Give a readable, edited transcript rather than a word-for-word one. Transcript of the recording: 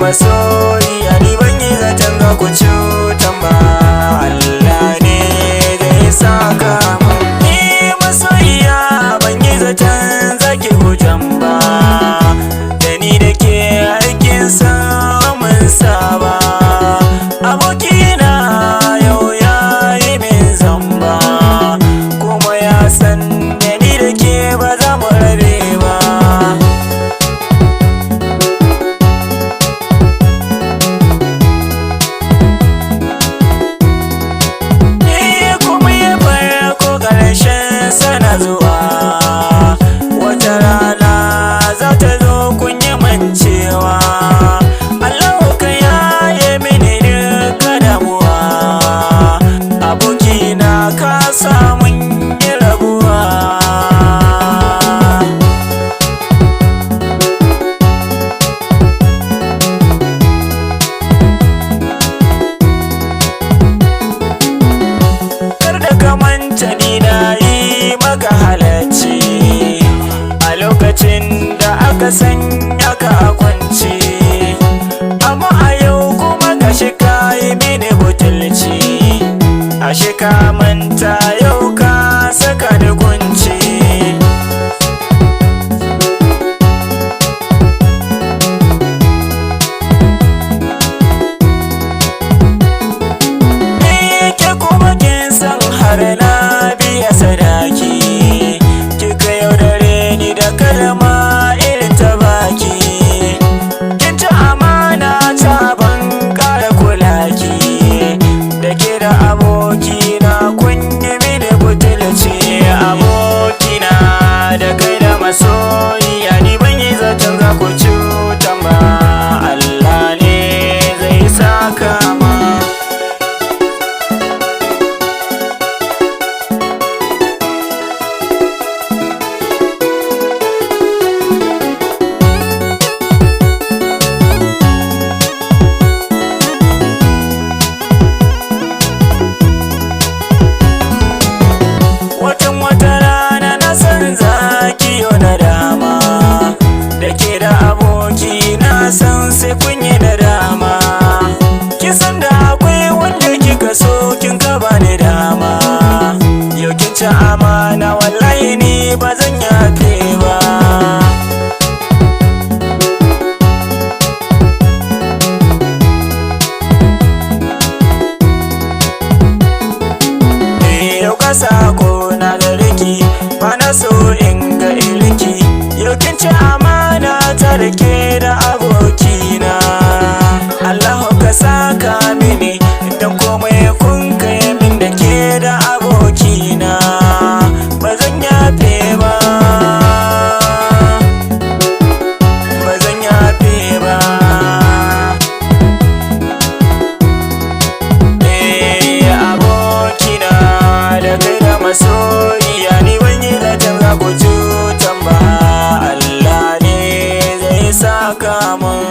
masoyiya ni ban yi zaton za ku cutan ba. Allah ne zai saka mun. Ni masoyiya ban yi zaton za ki hujan ba, da ni da ke aikin samun saba. Abokina yau ya yi min zamba, kuma ya san da ni da ke ba za mu rabe ba. Sana zuwa wata rana za ta zo kun yi mancewa. Allahu ka yaye mini duka damuwa, abokina ka samun yi rabuwa. Kar da ka manta ni na yi maka halacci a lokacin da aka sanya ka a kwance, amma a yau kuma gashi ka yi mini butulci. Ashe ka manta yau ka saka ni kunci. Ke kuma kin san har na biya sadaki, kika yaudare ni da kalma irin ta baki. Kin ci amana ta ban kara kulaki, da ke da abokina kun yi mini butulci. Abokina da kai da masoyiya ni ban yi zaton za ku cutan ba. Allah ne zai saka ma. Wata rana na san za ki yi nadama, da ke da aboki na san sai kun yi nadama. Kin san da akwai wanda kika so kin ka bani dama, yau kin ci amana wallahi ni ba zan yafe ba. Yau ka sako na gare ki, ba na so in ga irinki. Yau kin ci amana ta da ke da abokina. Allahu ka saka mini don komai kun kai min da ke da abokina. Ba zan yafe ba, ba zan yafe ba. Abokina da kai da masoyiya ni ban yi zaton za ku cutan ba. Allah ne zai saka mun.